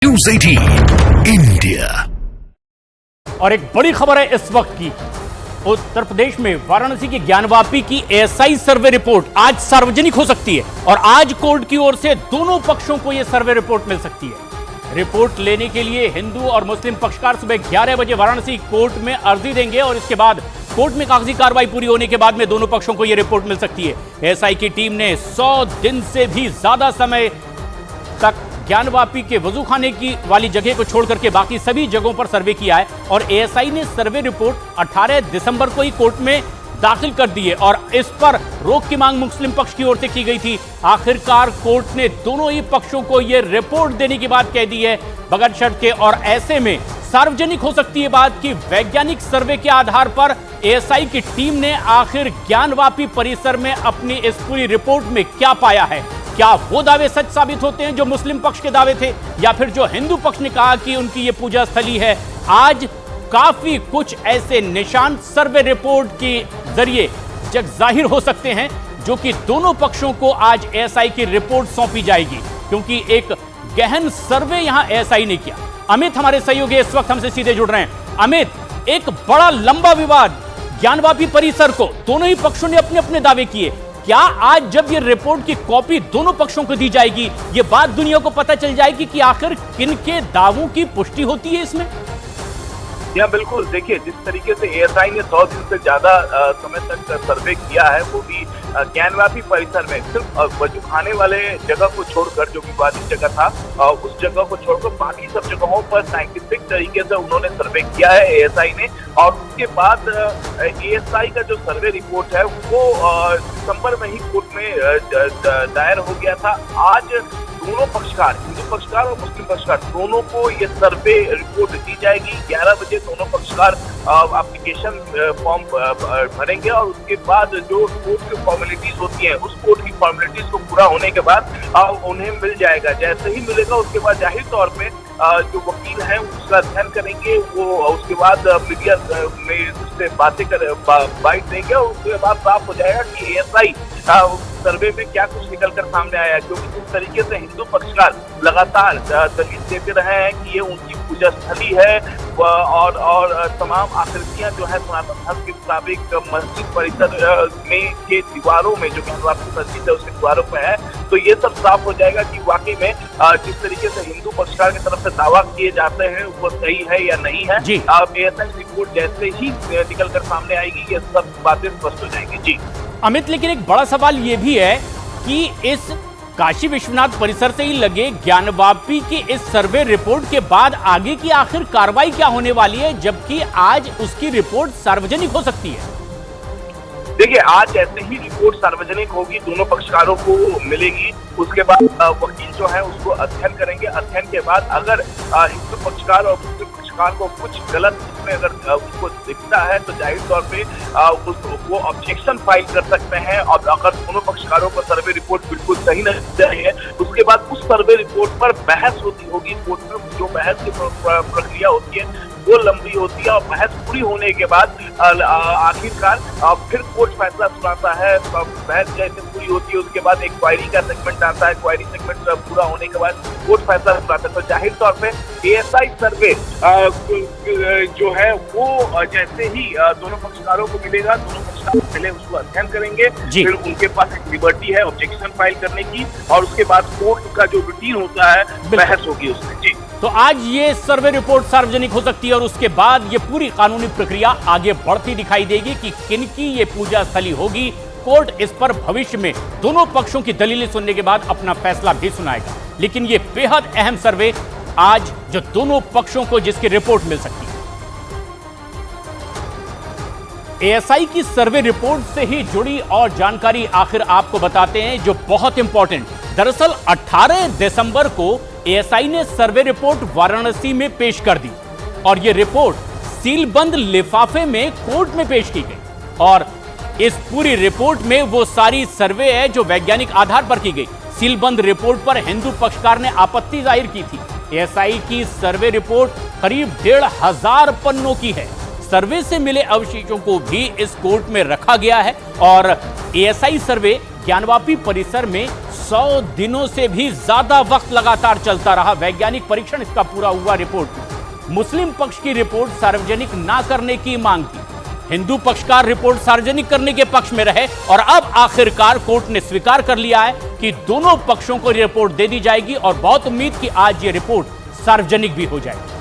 News 18 India. और एक बड़ी खबर है इस वक्त की। उत्तर प्रदेश में वाराणसी के ज्ञानवापी की एएसआई सर्वे रिपोर्ट आज सार्वजनिक हो सकती है और आज कोर्ट की ओर से दोनों पक्षों को यह सर्वे रिपोर्ट मिल सकती है। रिपोर्ट लेने के लिए हिंदू और मुस्लिम पक्षकार सुबह 11 बजे वाराणसी कोर्ट में अर्जी देंगे और इसके बाद कोर्ट में कागजी कार्रवाई पूरी होने के बाद में दोनों पक्षों को यह रिपोर्ट मिल सकती है। एएसआई की टीम ने 100 दिन से भी ज्यादा समय तक ज्ञानवापी के वजूखाने की वाली जगह को छोड़ करके बाकी सभी जगहों पर सर्वे किया है और एएसआई ने सर्वे रिपोर्ट 18 दिसंबर को ही कोर्ट में दाखिल कर दी है और इस पर रोक की मांग मुस्लिम पक्ष की ओर से की गई थी। आखिरकार कोर्ट ने दोनों ही पक्षों को यह रिपोर्ट देने की बात कह दी है बगैर शर्त के और ऐसे में सार्वजनिक हो सकती है बात कि वैज्ञानिक सर्वे के आधार पर एएसआई की टीम ने आखिर ज्ञानवापी परिसर में अपनी इस पूरी रिपोर्ट में क्या पाया है। क्या वो दावे सच साबित होते हैं जो मुस्लिम पक्ष के दावे थे या फिर जो हिंदू पक्ष ने कहा कि उनकी ये पूजा स्थली है। आज काफी कुछ ऐसे निशान सर्वे रिपोर्ट के जरिए जग जाहिर हो सकते हैं जो कि दोनों पक्षों को आज एएसआई की रिपोर्ट सौंपी जाएगी क्योंकि एक गहन सर्वे यहां एएसआई ने किया। अमित हमारे सहयोगी इस वक्त हमसे सीधे जुड़ रहे हैं। अमित, एक बड़ा लंबा विवाद ज्ञानवापी परिसर को दोनों ही पक्षों ने अपने अपने दावे किए। क्या आज जब ये रिपोर्ट की कॉपी दोनों पक्षों को दी जाएगी ये बात दुनिया को पता चल जाएगी कि आखिर किन के दावों की पुष्टि होती है इसमें? या बिल्कुल, देखिए जिस तरीके से एएसआई ने 100 दिन से ज्यादा समय तक सर्वे किया है वो भी ज्ञानवापी परिसर में सिर्फ वजूखाने वाले जगह को छोड़कर जो विवादित जगह था उस जगह को छोड़कर बाकी सब जगहों पर साइंटिफिक तरीके से उन्होंने सर्वे किया है एएसआई ने। और उसके बाद एएसआई का जो सर्वे रिपोर्ट है वो दिसंबर में ही कोर्ट में दायर हो गया था। आज दोनों पक्षकार, हिंदू पक्षकार और मुस्लिम पक्षकार दोनों को ये सर्वे रिपोर्ट दी जाएगी। 11 बजे दोनों पक्षकार एप्लीकेशन फॉर्म भरेंगे और उसके बाद जो कोर्ट की फॉर्मेलिटीज होती हैं उस कोर्ट की फॉर्मेलिटीज को पूरा होने के बाद उन्हें मिल जाएगा। जैसे ही मिलेगा उसके बाद जाहिर तौर पे जो वकील हैं उसका अध्ययन करेंगे, वो उसके बाद मीडिया में उससे बाइट देंगे और उसके बाद साफ हो जाएगा कि एएसआई सर्वे में क्या कुछ निकल कर सामने आया। क्योंकि जिस तरीके से हिंदू पक्षकार लगातार दलील देते रहे हैं कि ये उनकी पूजा स्थली है और तमाम आकृतियां जो है सनातन धर्म के मुताबिक मस्जिद परिसर में के दीवारों में जो ज्ञानवापी मस्जिद है उसके दीवारों पे है, तो ये सब साफ हो जाएगा कि वाकई में जिस तरीके से हिंदू पक्षकार की तरफ से दावा किए जाते हैं वो सही है या नहीं है। एएसआई रिपोर्ट जैसे ही निकल कर सामने आएगी ये सब बातें स्पष्ट हो जाएंगी। जी अमित, लेकिन एक बड़ा सवाल यह भी है कि इस काशी विश्वनाथ परिसर से ही लगे ज्ञानवापी की इस सर्वे रिपोर्ट के बाद आगे की आखिर कार्रवाई क्या होने वाली है जबकि आज उसकी रिपोर्ट सार्वजनिक हो सकती है? देखिए, आज जैसे ही रिपोर्ट सार्वजनिक होगी दोनों पक्षकारों को मिलेगी, उसके बाद वकील जो है उसको अध्ययन करेंगे। अध्ययन के बाद अगर हिंदू पक्षकार और मुस्लिम पक्षकार को कुछ गलत उसमें अगर उनको दिखता है तो जाहिर तौर पे वो ऑब्जेक्शन फाइल कर सकते हैं। और अगर दोनों पक्षकारों को सर्वे रिपोर्ट बिल्कुल सही नहीं है उसके बाद उस सर्वे रिपोर्ट पर बहस होगी कोर्ट में। जो बहस की प्रक्रिया होती है वो लंबी होती है और बहस पूरी होने के बाद आखिरकार फिर कोर्ट फैसला सुनाता है। बहस जैसे पूरी होती है उसके बाद एक क्वायरी का सेगमेंट आता है। क्वायरी सेगमेंट पूरा होने के बाद कोर्ट फैसला सुनाता है। तो जाहिर तौर पे एएसआई सर्वे जो है वो जैसे ही दोनों पक्षकारों को मिलेगा, दोनों पक्षकार पहले उसको अध्ययन करेंगे, फिर उनके पास एक लिबर्टी है ऑब्जेक्शन फाइल करने की और उसके बाद कोर्ट का जो रूटीन होता है बहस होगी उसमें। जी, तो आज ये सर्वे रिपोर्ट सार्वजनिक हो सकती है और उसके बाद ये पूरी कानूनी प्रक्रिया आगे बढ़ती दिखाई देगी कि किनकी ये पूजा स्थली होगी। कोर्ट इस पर भविष्य में दोनों पक्षों की दलीलें सुनने के बाद अपना फैसला भी सुनाएगा। लेकिन ये बेहद अहम सर्वे आज जो दोनों पक्षों को जिसकी रिपोर्ट मिल सकती है। एएसआई की सर्वे रिपोर्ट से ही जुड़ी और जानकारी आखिर आपको बताते हैं जो बहुत इंपॉर्टेंट। दरअसल 18 दिसंबर को एएसआई ने सर्वे रिपोर्ट वाराणसी में पेश कर दी और यह रिपोर्ट सीलबंद लिफाफे में कोर्ट में पेश की गई और इस पूरी रिपोर्ट में वो सारी सर्वे है जो वैज्ञानिक आधार पर की गई। सीलबंद रिपोर्ट पर हिंदू पक्षकार ने आपत्ति जाहिर की थी। एएसआई की सर्वे रिपोर्ट करीब 1,500 पन्नों की है। सर्वे से मिले अवशेषों को भी इस कोर्ट में रखा गया है और एएसआई सर्वे ज्ञानवापी परिसर में 100 दिनों से भी ज्यादा वक्त लगातार चलता रहा वैज्ञानिक परीक्षण इसका पूरा हुआ। रिपोर्ट मुस्लिम पक्ष की रिपोर्ट सार्वजनिक ना करने की मांग की, हिंदू पक्षकार रिपोर्ट सार्वजनिक करने के पक्ष में रहे और अब आखिरकार कोर्ट ने स्वीकार कर लिया है कि दोनों पक्षों को रिपोर्ट दे दी जाएगी और बहुत उम्मीद कि आज ये रिपोर्ट सार्वजनिक भी हो जाएगी।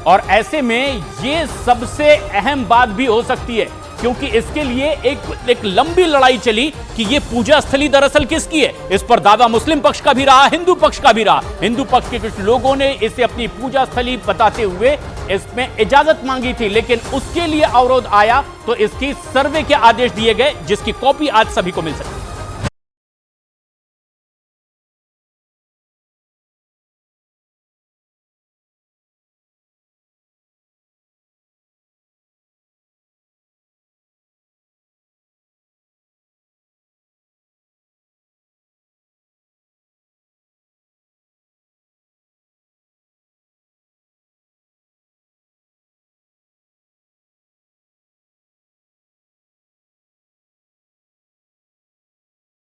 और ऐसे में ये सबसे अहम बात भी हो सकती है क्योंकि इसके लिए एक लंबी लड़ाई चली कि ये पूजा स्थली दरअसल किसकी है। इस पर दावा मुस्लिम पक्ष का भी रहा, हिंदू पक्ष का भी रहा। हिंदू पक्ष के कुछ लोगों ने इसे अपनी पूजा स्थली बताते हुए इसमें इजाजत मांगी थी, लेकिन उसके लिए अवरोध आया तो इसकी सर्वे के आदेश दिए गए जिसकी कॉपी आज सभी को मिल सकती है।